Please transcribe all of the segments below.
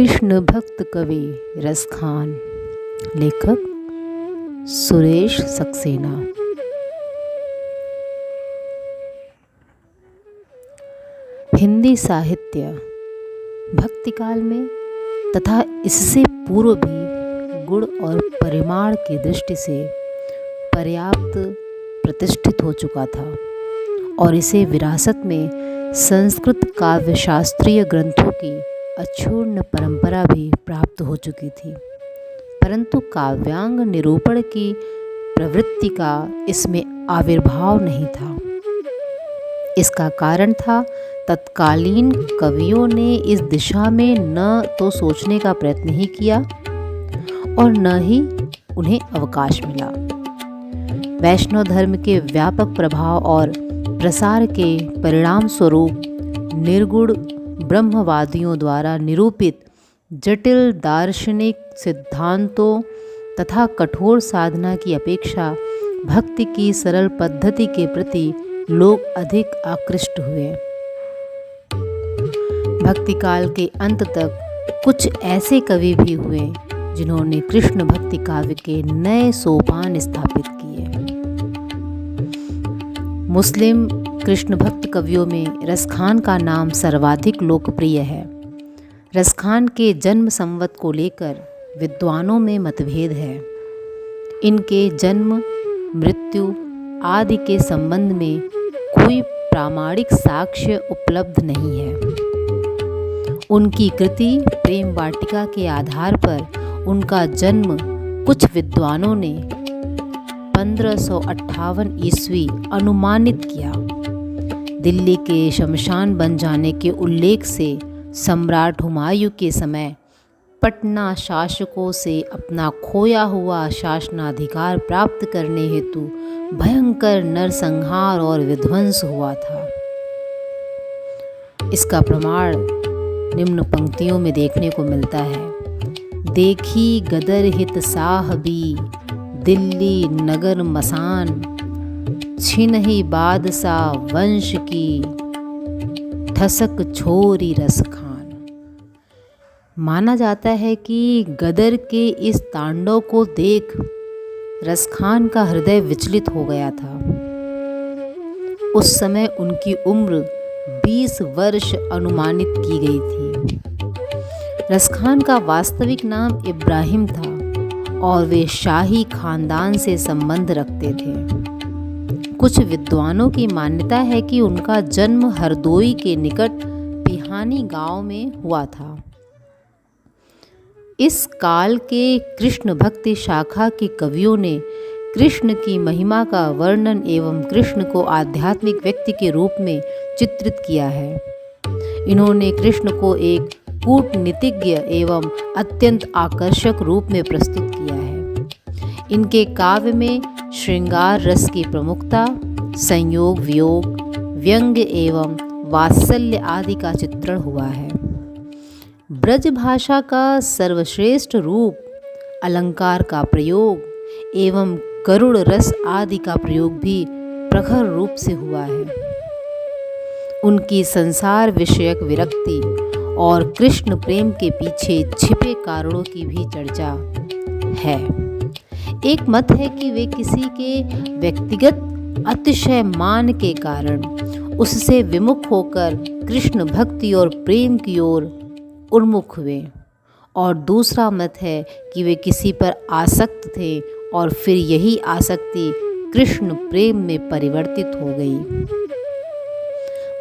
कृष्ण भक्त कवि रसखान। लेखक सुरेश सक्सेना। हिंदी साहित्य भक्तिकाल में तथा इससे पूर्व भी गुण और परिमाण की दृष्टि से पर्याप्त प्रतिष्ठित हो चुका था और इसे विरासत में संस्कृत काव्यशास्त्रीय ग्रंथों की अक्षुण्ण परंपरा भी प्राप्त हो चुकी थी, परंतु काव्यांग निरूपण की प्रवृत्ति का इसमें आविर्भाव नहीं था। इसका कारण था तत्कालीन कवियों ने इस दिशा में न तो सोचने का प्रयत्न ही किया और न ही उन्हें अवकाश मिला। वैष्णव धर्म के व्यापक प्रभाव और प्रसार के परिणाम स्वरूप निर्गुण ब्रह्मवादियों द्वारा निरूपित जटिल दार्शनिक सिद्धांतों तथा कठोर साधना की अपेक्षा भक्ति की सरल पद्धति के प्रति लोग अधिक आकृष्ट हुए। भक्ति काल के अंत तक कुछ ऐसे कवि भी हुए जिन्होंने कृष्ण भक्ति काव्य के नए सोपान स्थापित किए। मुस्लिम कृष्ण भक्त कवियों में रसखान का नाम सर्वाधिक लोकप्रिय है। रसखान के जन्म संवत को लेकर विद्वानों में मतभेद है। इनके जन्म मृत्यु आदि के संबंध में कोई प्रामाणिक साक्ष्य उपलब्ध नहीं है। उनकी कृति प्रेम वाटिका के आधार पर उनका जन्म कुछ विद्वानों ने 1558 ईस्वी अनुमानित किया। दिल्ली के शमशान बन जाने के उल्लेख से सम्राट हुमायूं के समय पटना शासकों से अपना खोया हुआ शासनाधिकार प्राप्त करने हेतु भयंकर नरसंहार और विध्वंस हुआ था। इसका प्रमाण निम्न पंक्तियों में देखने को मिलता है। देखी गदर हित साहबी दिल्ली नगर मसान, छिनहि बादशाह वंश की ठसक छोरी रसखान। माना जाता है कि गदर के इस तांडव को देख रसखान का हृदय विचलित हो गया था। उस समय उनकी उम्र 20 वर्ष अनुमानित की गई थी। रसखान का वास्तविक नाम इब्राहिम था और वे शाही खानदान से संबंध रखते थे। कुछ विद्वानों की मान्यता है कि उनका जन्म हरदोई के निकट पिहानी गांव में हुआ था। इस काल के कृष्ण भक्ति शाखा के कवियों ने कृष्ण की महिमा का वर्णन एवं कृष्ण को आध्यात्मिक व्यक्ति के रूप में चित्रित किया है। इन्होंने कृष्ण को एक कूटनीतिज्ञ एवं अत्यंत आकर्षक रूप में प्रस्तुत किया है। इनके काव्य में श्रृंगार रस की प्रमुखता, संयोग वियोग, व्यंग्य एवं वात्सल्य आदि का चित्रण हुआ है। ब्रज भाषा का सर्वश्रेष्ठ रूप, अलंकार का प्रयोग एवं करुण रस आदि का प्रयोग भी प्रखर रूप से हुआ है। उनकी संसार विषयक विरक्ति और कृष्ण प्रेम के पीछे छिपे कारणों की भी चर्चा है। एक मत है कि वे किसी के व्यक्तिगत अतिशय मान के कारण उससे विमुख होकर कृष्ण भक्ति और प्रेम की ओर उन्मुख हुए, और दूसरा मत है कि वे किसी पर आसक्त थे और फिर यही आसक्ति कृष्ण प्रेम में परिवर्तित हो गई।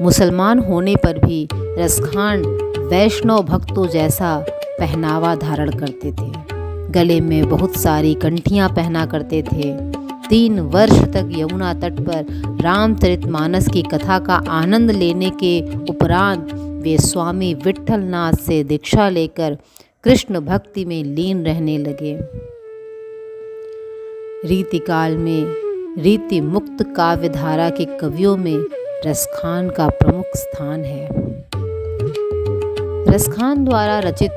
मुसलमान होने पर भी रसखान वैष्णव भक्तों जैसा पहनावा धारण करते थे। गले में बहुत सारी कंठियां पहना करते थे। 3 वर्ष तक यमुना तट पर रामचरितमानस की कथा का आनंद लेने के उपरांत वे स्वामी विट्ठलनाथ से दीक्षा लेकर कृष्ण भक्ति में लीन रहने लगे। रीतिकाल में रीति मुक्त काव्य धारा के कवियों में रसखान का प्रमुख स्थान है। रसखान द्वारा रचित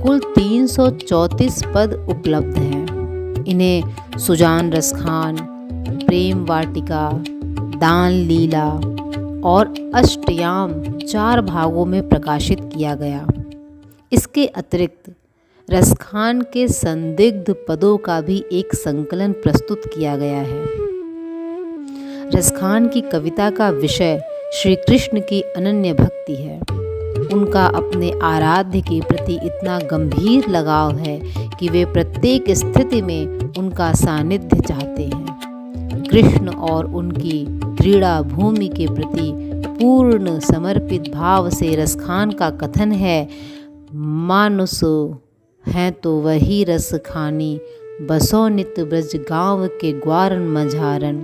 कुल 334 पद उपलब्ध हैं। इन्हें सुजान रसखान, प्रेम वाटिका, दान लीला और अष्टयाम 4 भागों में प्रकाशित किया गया। इसके अतिरिक्त रसखान के संदिग्ध पदों का भी एक संकलन प्रस्तुत किया गया है। रसखान की कविता का विषय श्री कृष्ण की अनन्य भक्ति है। उनका अपने आराध्य के प्रति इतना गंभीर लगाव है कि वे प्रत्येक स्थिति में उनका सानिध्य चाहते हैं। कृष्ण और उनकी क्रीड़ा भूमि के प्रति पूर्ण समर्पित भाव से रसखान का कथन है, मानुस हैं तो वही रस खानी, बसो नित ब्रज गाँव के ग्वारन मझारन,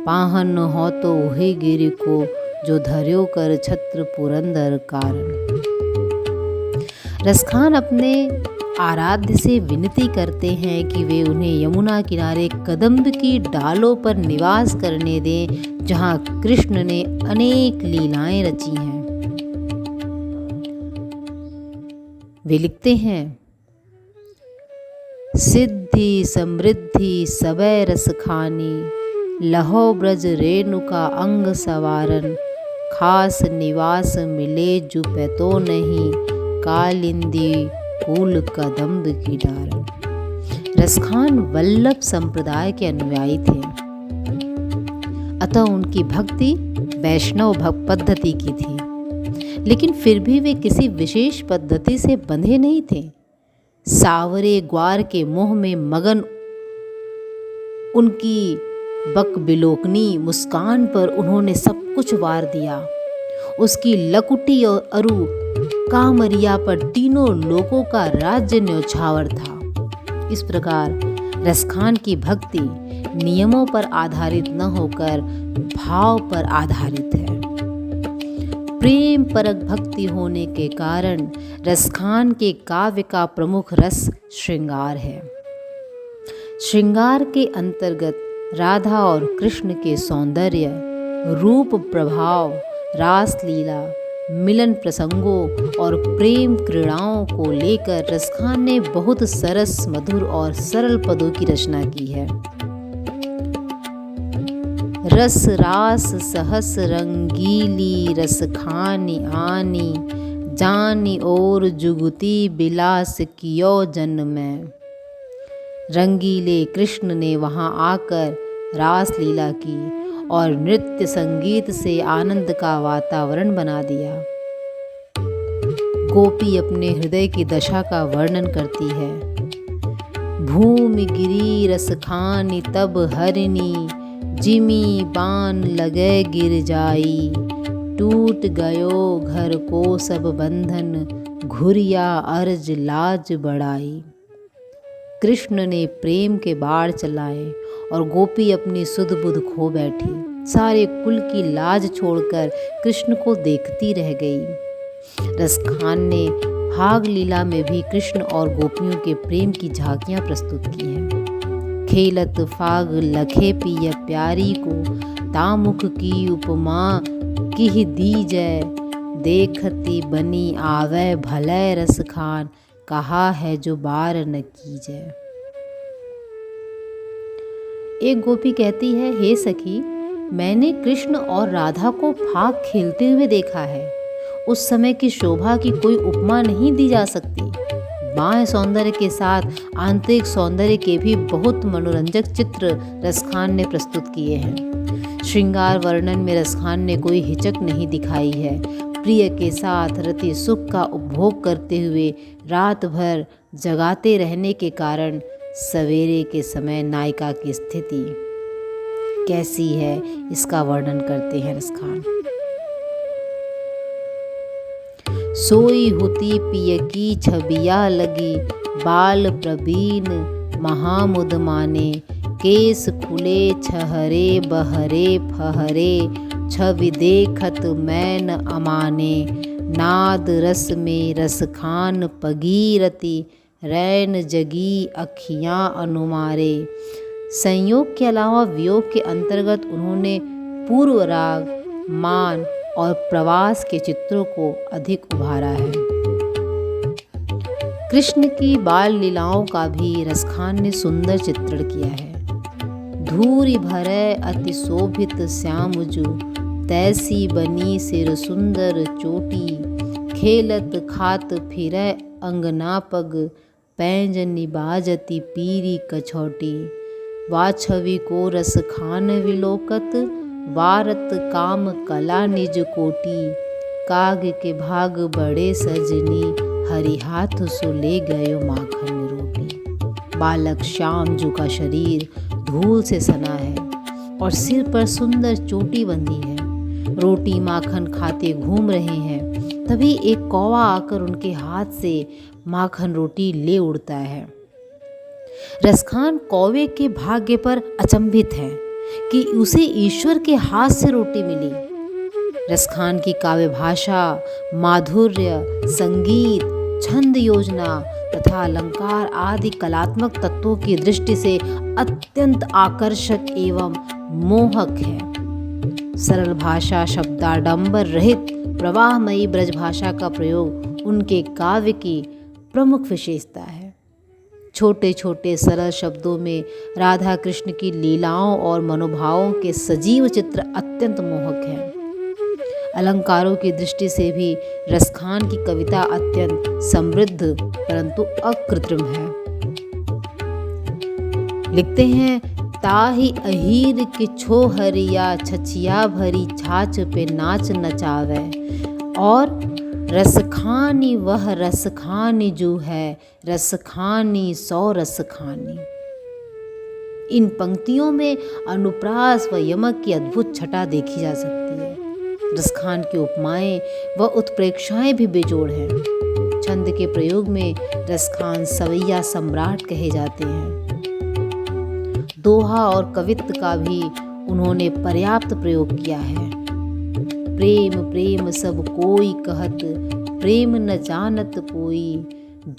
पाहन हो तो वही गिरि को, जो धर्यो कर छत्र पुरंदर कारण। रसखान अपने आराध्य से विनती करते हैं कि वे उन्हें यमुना किनारे कदम्ब की डालों पर निवास करने दें, जहाँ कृष्ण ने अनेक लीलाएं रची हैं। वे लिखते हैं, सिद्धि समृद्धि सबे रस खानी, लहो ब्रज रेणुका अंग सवारन, खास निवास मिले जो पैतो नहीं, कालिंदी फूल कदम्ब की डारन। रसखान वल्लभ संप्रदाय के अनुयायी थे, अतः उनकी भक्ति वैष्णव पद्धति की थी, लेकिन फिर भी वे किसी विशेष पद्धति से बंधे नहीं थे। सावरे ग्वार के मोह में मगन उनकी बकबिलोकनी मुस्कान पर उन्होंने सब कुछ वार दिया। उसकी लकुटी और अरु कामरिया पर तीनों लोगों का राज्य न्यौछावर था। इस प्रकार रसखान की भक्ति नियमों पर आधारित न होकर भाव पर आधारित है। प्रेम परक भक्ति होने के कारण रसखान के काव्य का प्रमुख रस श्रृंगार है। श्रृंगार के अंतर्गत राधा और कृष्ण के सौंदर्य, रूप प्रभाव, रास लीला, मिलन प्रसंगों और प्रेम क्रीड़ाओं को लेकर रसखान ने बहुत सरस, मधुर और सरल पदों की रचना की है। रस रास सहस रंगीली रसखानी आनी, जानी और जुगती बिलास कियो जन में। रंगीले कृष्ण ने वहां आकर रास लीला की और नृत्य संगीत से आनंद का वातावरण बना दिया। गोपी अपने हृदय की दशा का वर्णन करती है, भूमि गिरी रसखानी तब हरिणी, जिमी बान लगे गिर जाई, टूट गयो घर को सब बंधन, घुरिया अर्ज लाज बढ़ाई। कृष्ण ने प्रेम के बाढ़ चलाए और गोपी अपनी सुध बुध खो बैठी। सारे कुल की लाज छोड़कर कृष्ण को देखती रह गई। रसखान ने फाग लीला में भी कृष्ण और गोपियों के प्रेम की झांकियां प्रस्तुत की हैं। खेलत फाग लखे पिय प्यारी को, तामुख की उपमा किह दीजै, देखती बनी आवे भले रसखान, कहा है जो बार न कीजै। एक गोपी कहती है, हे सखी, मैंने कृष्ण और राधा को फाग खेलते हुए देखा है। उस समय की शोभा की कोई उपमा नहीं दी जा सकती। बाह्य सौंदर्य के साथ आंतरिक सौंदर्य के भी बहुत मनोरंजक चित्र रसखान ने प्रस्तुत किए हैं। श्रृंगार वर्णन में रसखान ने कोई हिचक नहीं दिखाई है। प्रिय के साथ रति सुख का उपभोग करते हुए रात भर जगाते रहने के कारण सवेरे के समय नायिका की स्थिति कैसी है, इसका वर्णन करते हैं रसखान। सोई होती पिय की छबिया लगी, बाल प्रवीण महामुद माने, केस खुले छहरे बहरे फहरे, छवि देखत मैन अमाने, नाद रस में रसखान पगीरती, रैन जगी अखियाँ अनुमारे। संयोग के अलावा वियोग के अंतर्गत उन्होंने पूर्व राग, मान और प्रवास के चित्रों को अधिक उभारा है। कृष्ण की बाल लीलाओं का भी रसखान ने सुंदर चित्रण किया है। धूरी भरे अति शोभित श्यामजू, तैसी बनी सिर सुंदर चोटी, खेलत खात फिरै अंगना पग, पैंज निबाजती पीरी कछौटी। वाछवी को रस खान विलोकत, वारत काम कला निज कोटी। काग के भाग बड़े सजनी, हरि हाथ सो ले गयो माखन रोटी। बालक श्याम जू का शरीर धूल से सना है और सिर पर सुंदर चोटी बंधी है। रोटी माखन खाते घूम रहे हैं, तभी एक कौवा आकर उनके हाथ से माखन रोटी ले उड़ता है। रसखान कौवे के भाग्य पर अचंभित है कि उसे ईश्वर के हाथ से रोटी मिली। रसखान की काव्य भाषा, माधुर्य, संगीत, छंद योजना तथा अलंकार आदि कलात्मक तत्वों की दृष्टि से अत्यंत आकर्षक एवं मोहक है। सरल भाषा, शब्दाडंबर रहित प्रवाहमयी ब्रज भाषा का प्रयोग उनके काव्य की प्रमुख विशेषता है। छोटे छोटे सरल शब्दों में राधा कृष्ण की लीलाओं और मनोभावों के सजीव चित्र अत्यंत मोहक हैं। अलंकारों की दृष्टि से भी रसखान की कविता अत्यंत समृद्ध परंतु अकृत्रिम है। लिखते हैं, ताहि अहीर के छोहरिया, छछिया भरी छाछ पे नाच नचावे। और रसखानी वह रसखानी जो है, रसखानी सौ रसखानी। इन पंक्तियों में अनुप्रास व यमक की अद्भुत छटा देखी जा सकती है। रसखान की उपमाएं व उत्प्रेक्षाएं भी बेजोड़ हैं। छंद के प्रयोग में रसखान सवैया सम्राट कहे जाते हैं। दोहा और कवित्व का भी उन्होंने पर्याप्त प्रयोग किया है। प्रेम प्रेम सब कोई कहत, प्रेम न जानत कोई।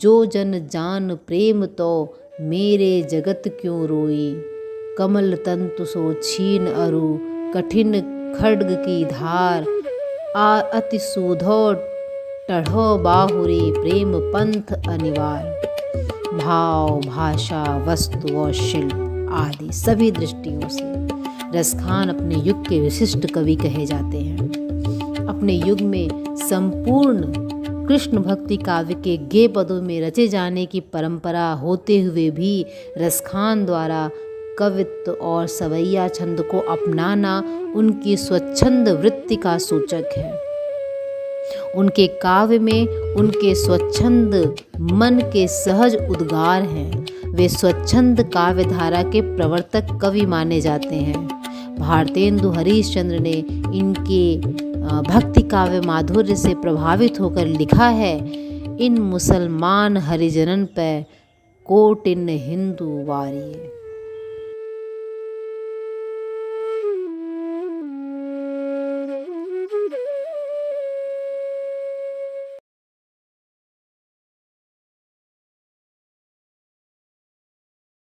जो जन जान प्रेम तो, मेरे जगत क्यों रोई। कमल तंतु सो छीन अरु, कठिन खड्ग की धार। अति सूधो टढ़ो बाहुरे, प्रेम पंथ अनिवार्य। भाव, भाषा, वस्तु और शिल्प आदि सभी दृष्टियों से रसखान अपने युग के विशिष्ट कवि कहे जाते हैं। अपने युग में संपूर्ण कृष्ण भक्ति काव्य के गे पदों में रचे जाने की परंपरा होते हुए भी रसखान द्वारा कवित्व और सवैया छंद को अपनाना उनकी स्वच्छंद वृत्ति का सूचक है। उनके काव्य में उनके स्वच्छंद मन के सहज उद्गार हैं। वे स्वच्छंद काव्य धारा के प्रवर्तक कवि माने जाते हैं। भारतेंदु हरिश्चंद्र ने इनके भक्ति काव्य माधुर्य से प्रभावित होकर लिखा है, इन मुसलमान हरिजनन पे कोटिन हिंदू वारिये।